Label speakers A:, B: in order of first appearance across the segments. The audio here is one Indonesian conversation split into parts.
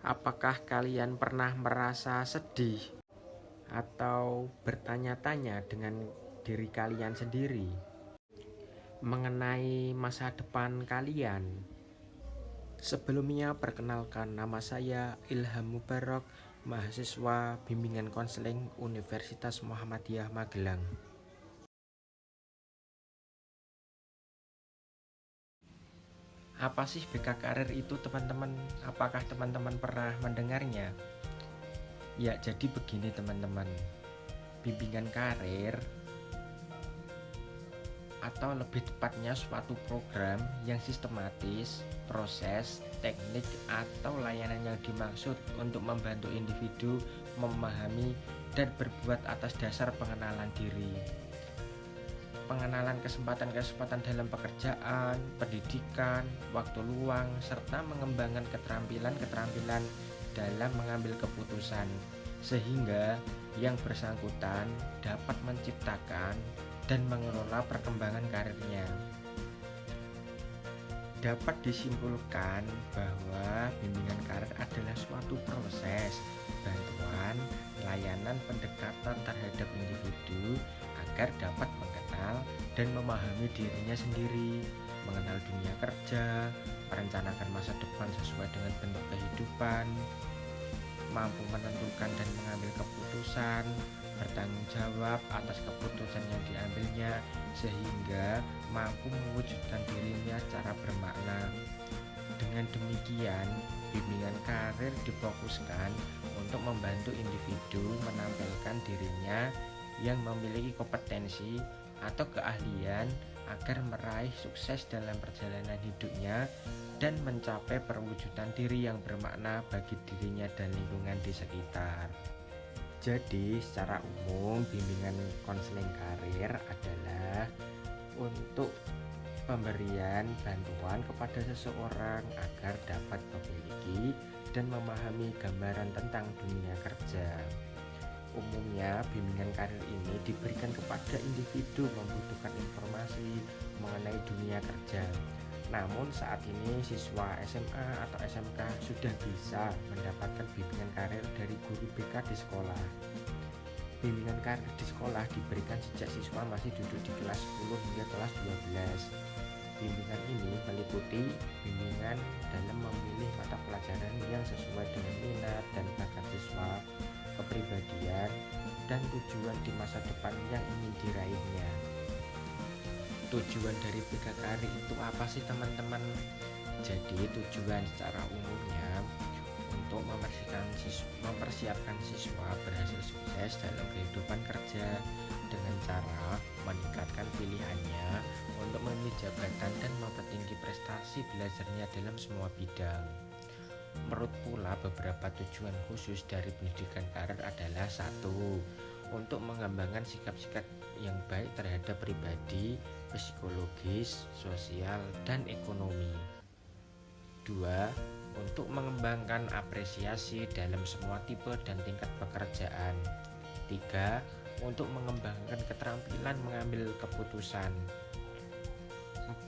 A: Apakah kalian pernah merasa sedih atau bertanya-tanya dengan diri kalian sendiri mengenai masa depan kalian? Sebelumnya perkenalkan, nama saya Ilham Mubarok, mahasiswa bimbingan konseling Universitas Muhammadiyah Magelang. Apa sih BK Karir itu, teman-teman? Apakah teman-teman pernah mendengarnya? Ya, jadi begini teman-teman. Bimbingan karir atau lebih tepatnya suatu program yang sistematis, proses, teknik, atau layanan yang dimaksud untuk membantu individu memahami dan berbuat atas dasar pengenalan diri, pengenalan kesempatan-kesempatan dalam pekerjaan, pendidikan, waktu luang, serta mengembangkan keterampilan-keterampilan dalam mengambil keputusan, sehingga yang bersangkutan dapat menciptakan dan mengelola perkembangan karirnya. Dapat disimpulkan bahwa bimbingan karir adalah suatu proses, bantuan, layanan pendekatan terhadap individu agar dapat mengenal dan memahami dirinya sendiri, mengenal dunia kerja, merencanakan masa depan sesuai dengan bentuk kehidupan, mampu menentukan dan mengambil keputusan, bertanggung jawab atas keputusan yang diambilnya, sehingga mampu mewujudkan dirinya secara bermakna. Dengan demikian, bimbingan karir difokuskan untuk membantu individu menampilkan dirinya yang memiliki kompetensi atau keahlian agar meraih sukses dalam perjalanan hidupnya dan mencapai perwujudan diri yang bermakna bagi dirinya dan lingkungan di sekitar. Jadi, secara umum bimbingan konseling karir adalah untuk pemberian bantuan kepada seseorang agar dapat memiliki dan memahami gambaran tentang dunia kerja. Umumnya, bimbingan karir ini diberikan kepada individu membutuhkan informasi mengenai dunia kerja. Namun saat ini siswa SMA atau SMK sudah bisa mendapatkan bimbingan karir dari guru BK di sekolah. Bimbingan karir di sekolah diberikan sejak siswa masih duduk di kelas 10 hingga kelas 12. Bimbingan ini meliputi bimbingan dalam memilih mata pelajaran yang sesuai dengan minat dan bakat siswa, kepribadian, dan tujuan di masa depan yang ingin diraihnya. Tujuan dari BK Karir itu apa sih teman-teman? Jadi tujuan secara umumnya untuk mempersiapkan siswa berhasil sukses dalam kehidupan kerja dengan cara meningkatkan pilihannya untuk memilih jabatan dan mempertinggi prestasi belajarnya dalam semua bidang. Menurut pula beberapa tujuan khusus dari pendidikan karir adalah: 1. Untuk mengembangkan sikap-sikap yang baik terhadap pribadi, psikologis, sosial, dan ekonomi. 2. Untuk mengembangkan apresiasi dalam semua tipe dan tingkat pekerjaan. 3. Untuk mengembangkan keterampilan mengambil keputusan.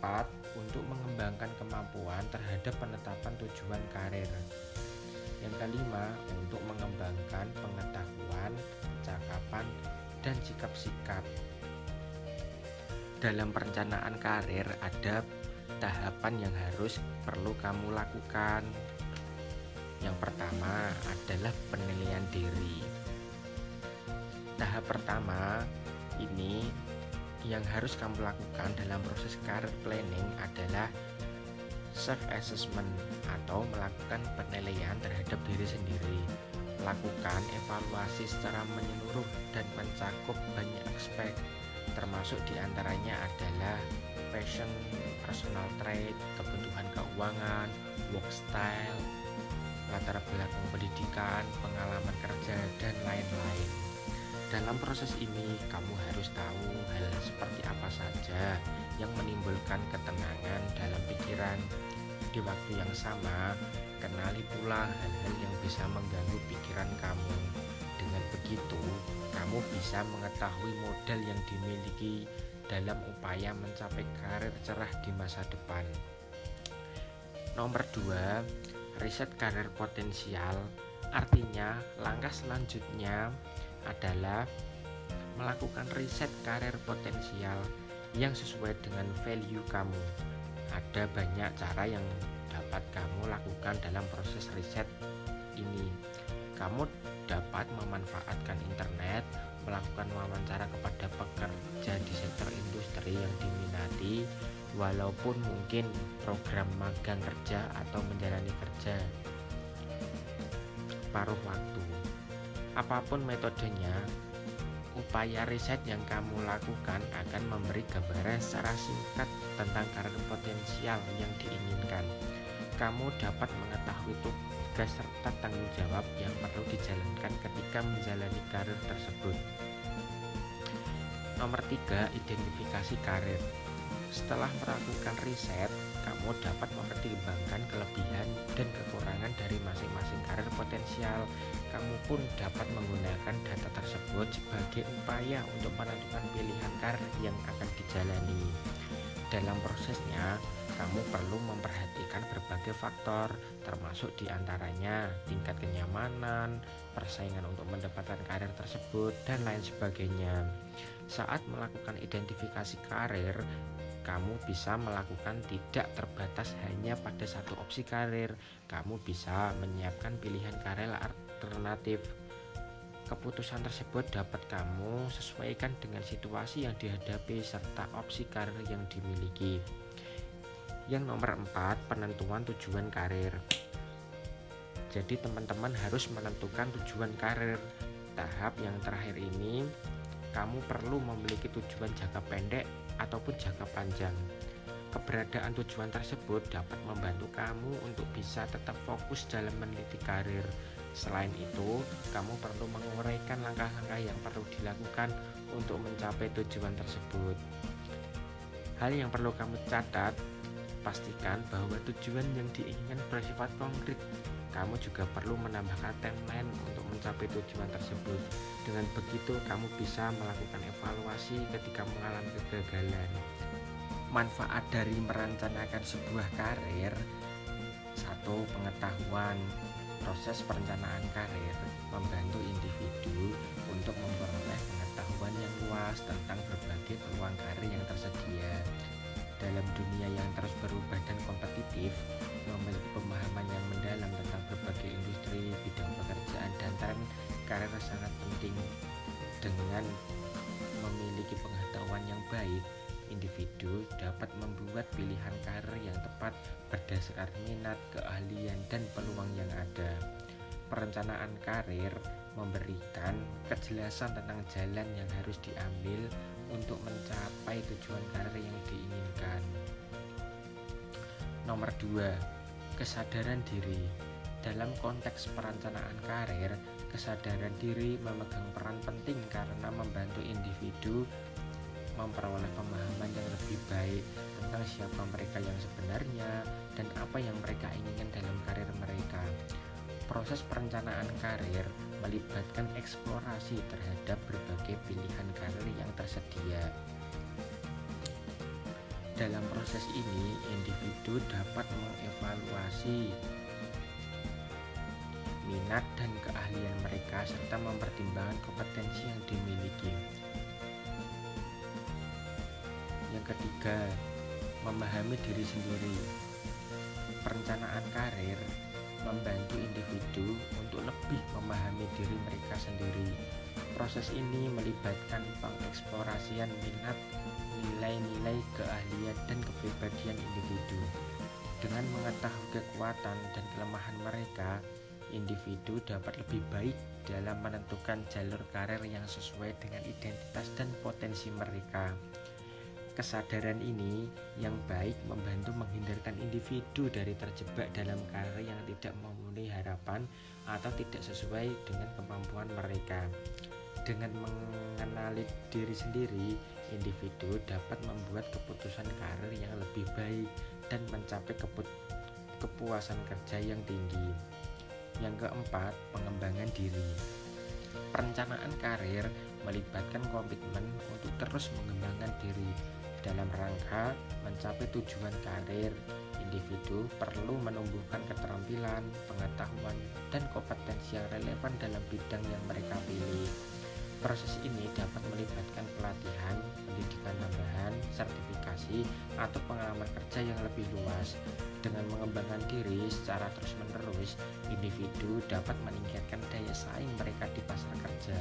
A: 4. Untuk mengembangkan kemampuan terhadap penetapan tujuan karir. Yang kelima, untuk mengembangkan pengetahuan, cakapan, dan sikap-sikap. Dalam perencanaan karir ada tahapan yang perlu kamu lakukan. Yang pertama adalah penilaian diri. Tahap pertama ini yang harus kamu lakukan dalam proses career planning adalah self-assessment atau melakukan penilaian terhadap diri sendiri. Lakukan evaluasi secara menyeluruh dan mencakup banyak aspek, termasuk diantaranya adalah passion, personal trait, kebutuhan keuangan, work style, latar belakang pendidikan, pengalaman kerja, dan lain-lain. Dalam proses ini, kamu harus tahu hal seperti apa saja yang menimbulkan ketenangan dalam pikiran. Di waktu yang sama, kenali pula hal-hal yang bisa mengganggu pikiran kamu. Dengan begitu, kamu bisa mengetahui modal yang dimiliki dalam upaya mencapai karir cerah di masa depan. Nomor 2, Riset karir potensial artinya langkah selanjutnya adalah melakukan riset karir potensial yang sesuai dengan value kamu. Ada banyak cara yang dapat kamu lakukan dalam proses riset ini. Kamu dapat memanfaatkan internet, melakukan wawancara kepada pekerja di sektor industri yang diminati, walaupun mungkin program magang kerja atau menjalani kerja paruh waktu. Apapun metodenya, upaya riset yang kamu lakukan akan memberi gambaran secara singkat tentang karir potensial yang diinginkan. Kamu dapat mengetahui tugas serta tanggung jawab yang perlu dijalankan ketika menjalani karir tersebut. Nomor 3, identifikasi karir. Setelah melakukan riset, kamu dapat mempertimbangkan kelebihan dan kekurangan dari masing-masing karir potensial. Kamu pun dapat menggunakan data tersebut sebagai upaya untuk menentukan pilihan karir yang akan dijalani. Dalam prosesnya, kamu perlu memperhatikan berbagai faktor, termasuk diantaranya tingkat kenyamanan, persaingan untuk mendapatkan karir tersebut, dan lain sebagainya. Saat melakukan identifikasi karir, kamu bisa melakukan tidak terbatas hanya pada satu opsi karir. Kamu bisa menyiapkan pilihan karir alternatif. Keputusan tersebut dapat kamu sesuaikan dengan situasi yang dihadapi serta opsi karir yang dimiliki. Yang nomor 4, penentuan tujuan karir. Jadi teman-teman harus menentukan tujuan karir. Tahap yang terakhir ini, kamu perlu memiliki tujuan jangka pendek ataupun jangka panjang. Keberadaan tujuan tersebut dapat membantu kamu untuk bisa tetap fokus dalam meneliti karir. Selain itu, kamu perlu menguraikan langkah-langkah yang perlu dilakukan untuk mencapai tujuan tersebut. Hal yang perlu kamu catat, pastikan bahwa tujuan yang diinginkan bersifat konkret. Kamu juga perlu menambahkan timeline untuk mencapai tujuan tersebut. Dengan begitu, kamu bisa melakukan evaluasi ketika mengalami kegagalan. Manfaat dari merencanakan sebuah karir. 1. Pengetahuan. Proses perencanaan karir membantu individu untuk memperoleh pengetahuan yang luas tentang berbagai peluang karir yang tersedia. Dalam dunia yang terus berubah dan kompetitif, memiliki pemahaman yang mendalam tentang berbagai industri, bidang pekerjaan, dan tren karir sangat penting. Dengan memiliki pengetahuan yang baik, individu dapat membuat pilihan karir yang tepat berdasarkan minat, keahlian, dan peluang yang ada. Perencanaan karir memberikan kejelasan tentang jalan yang harus diambil untuk mencapai tujuan karir yang diinginkan. Nomor 2, kesadaran diri. Dalam konteks perencanaan karir, kesadaran diri memegang peran penting karena membantu individu memperoleh pemahaman yang lebih baik tentang siapa mereka yang sebenarnya dan apa yang mereka inginkan dalam karir mereka. Proses perencanaan karir melibatkan eksplorasi terhadap berbagai pilihan karir yang tersedia. Dalam proses ini, individu dapat mengevaluasi minat dan keahlian mereka serta mempertimbangkan kompetensi yang dimiliki. Yang ketiga, memahami diri sendiri. Perencanaan karir membantu individu untuk lebih memahami diri mereka sendiri. Proses ini melibatkan pengeksplorasian minat, nilai-nilai, keahlian, dan kepribadian individu. Dengan mengetahui kekuatan dan kelemahan mereka, individu dapat lebih baik dalam menentukan jalur karir yang sesuai dengan identitas dan potensi mereka. Kesadaran ini yang baik membantu menghindarkan individu dari terjebak dalam karir yang tidak memenuhi harapan atau tidak sesuai dengan kemampuan mereka. Dengan mengenali diri sendiri, individu dapat membuat keputusan karir yang lebih baik dan mencapai kepuasan kerja yang tinggi. Yang keempat, pengembangan diri. Perencanaan karir melibatkan komitmen untuk terus mengembangkan diri dalam rangka mencapai tujuan karir. individu perlu menumbuhkan keterampilan, pengetahuan, dan kompetensi yang relevan dalam bidang yang mereka pilih. Proses ini dapat melibatkan pelatihan, pendidikan tambahan, sertifikasi, atau pengalaman kerja yang lebih luas. Dengan mengembangkan diri secara terus-menerus, individu dapat meningkatkan daya saing mereka di pasar kerja,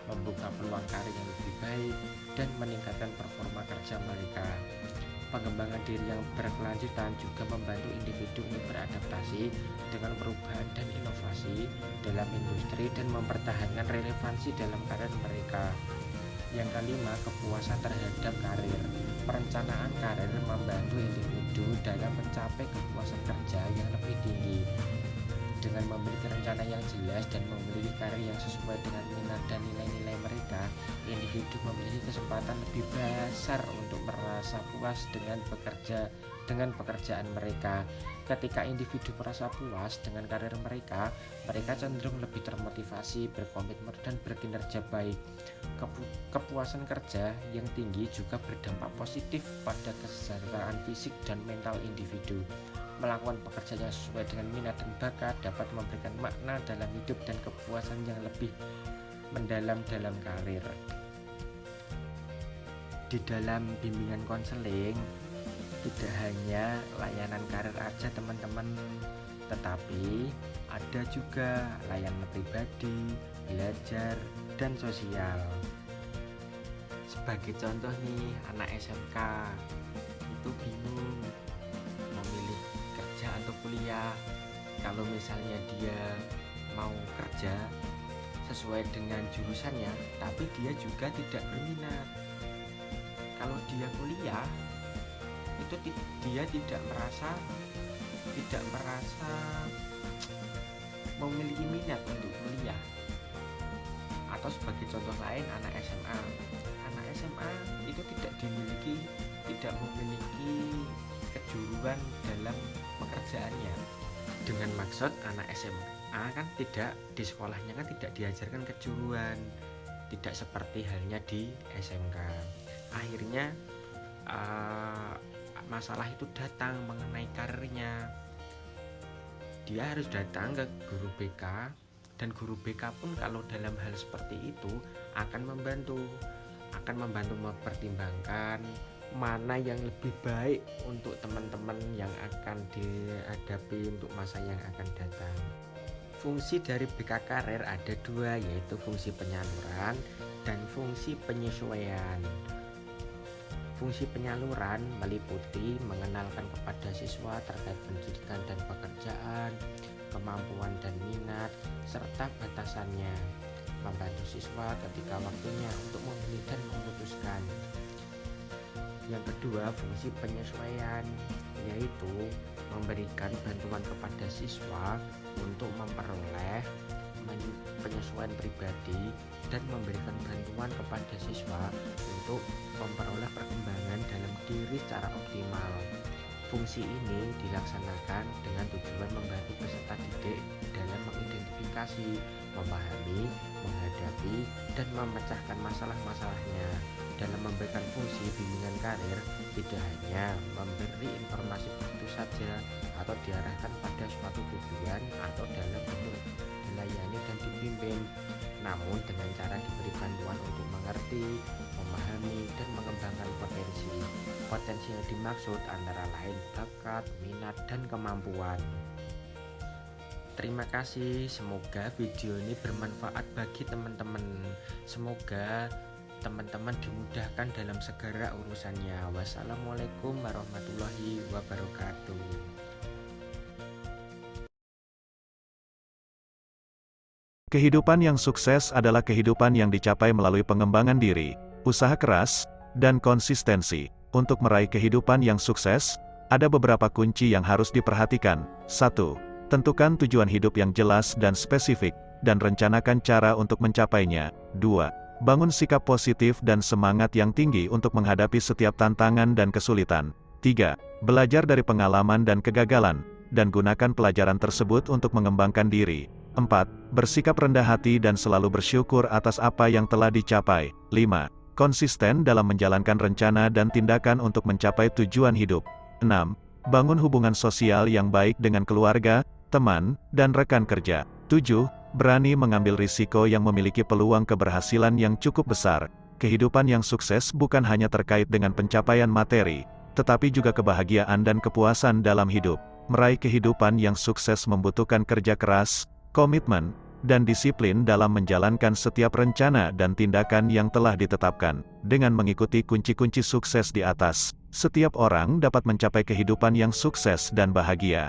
A: membuka peluang karir yang lebih baik, dan meningkatkan performa kerja mereka. Pengembangan diri yang berkelanjutan juga membantu individu untuk beradaptasi dengan perubahan dan inovasi dalam industri dan mempertahankan relevansi dalam karir mereka. Yang kelima, kepuasan terhadap karir. Perencanaan karir membantu individu dalam mencapai kepuasan kerja yang lebih tinggi. Dengan memiliki rencana yang jelas dan memiliki karir yang sesuai dengan minat dan nilai-nilai mereka, individu memiliki kesempatan lebih besar untuk merasa puas dengan pekerjaan mereka. Ketika individu merasa puas dengan karir mereka, mereka cenderung lebih termotivasi, berkomitmen, dan berkinerja baik. Kepuasan kerja yang tinggi juga berdampak positif pada kesejahteraan fisik dan mental individu. Melakukan pekerjaan yang sesuai dengan minat dan bakat dapat memberikan makna dalam hidup dan kepuasan yang lebih mendalam dalam karir. Di dalam bimbingan konseling, tidak hanya layanan karir aja teman-teman, tetapi ada juga layanan pribadi, belajar, dan sosial. Sebagai contoh nih, anak SMK itu bingung memilih kerja atau kuliah. Kalau misalnya dia mau kerja sesuai dengan jurusannya, tapi dia juga tidak berminat. Kalau dia kuliah, itu dia tidak merasa memiliki minat untuk kuliah. Atau sebagai contoh lain, anak SMA itu tidak memiliki kejuruan dalam pekerjaannya. Dengan maksud anak SMA kan tidak di sekolahnya kan tidak diajarkan kejuruan, tidak seperti halnya di SMK. Akhirnya masalah itu datang mengenai karirnya. Dia harus datang ke guru BK, dan guru BK pun kalau dalam hal seperti itu akan membantu mempertimbangkan mana yang lebih baik untuk teman-teman yang akan dihadapi untuk masa yang akan datang. Fungsi dari BK Karir ada dua, yaitu fungsi penyaluran dan fungsi penyesuaian. Fungsi penyaluran meliputi mengenalkan kepada siswa terkait pendidikan dan pekerjaan, kemampuan dan minat, serta batasannya, membantu siswa ketika waktunya untuk memilih dan memutuskan. Yang kedua, fungsi penyesuaian, yaitu memberikan bantuan kepada siswa untuk memperoleh penyesuaian pribadi dan memberikan bantuan kepada siswa untuk memperoleh perkembangan dalam diri secara optimal. Fungsi ini dilaksanakan dengan tujuan membantu peserta didik dalam mengidentifikasi, memahami, menghadapi, dan memecahkan masalah-masalahnya. Dalam memberikan fungsi bimbingan karir, tidak hanya memberi informasi begitu saja atau diarahkan pada suatu tujuan atau dalam bentuk dilayani dan dipimpin, namun dengan cara diberi bantuan untuk mengerti, memahami, dan mengembangkan potensi. Potensi yang dimaksud antara lain bakat, minat, dan kemampuan. Terima kasih, semoga video ini bermanfaat bagi teman-teman. Semoga teman-teman dimudahkan dalam segala urusannya. Wassalamualaikum warahmatullahi wabarakatuh.
B: Kehidupan yang sukses adalah kehidupan yang dicapai melalui pengembangan diri, usaha keras, dan konsistensi. Untuk meraih kehidupan yang sukses, ada beberapa kunci yang harus diperhatikan. 1. Tentukan tujuan hidup yang jelas dan spesifik, dan rencanakan cara untuk mencapainya. 2. Bangun sikap positif dan semangat yang tinggi untuk menghadapi setiap tantangan dan kesulitan. 3. Belajar dari pengalaman dan kegagalan, dan gunakan pelajaran tersebut untuk mengembangkan diri. 4. Bersikap rendah hati dan selalu bersyukur atas apa yang telah dicapai. 5. Konsisten dalam menjalankan rencana dan tindakan untuk mencapai tujuan hidup. 6. Bangun hubungan sosial yang baik dengan keluarga, teman, dan rekan kerja. 7. Berani mengambil risiko yang memiliki peluang keberhasilan yang cukup besar. Kehidupan yang sukses bukan hanya terkait dengan pencapaian materi, tetapi juga kebahagiaan dan kepuasan dalam hidup. Meraih kehidupan yang sukses membutuhkan kerja keras, komitmen, dan disiplin dalam menjalankan setiap rencana dan tindakan yang telah ditetapkan. Dengan mengikuti kunci-kunci sukses di atas, setiap orang dapat mencapai kehidupan yang sukses dan bahagia.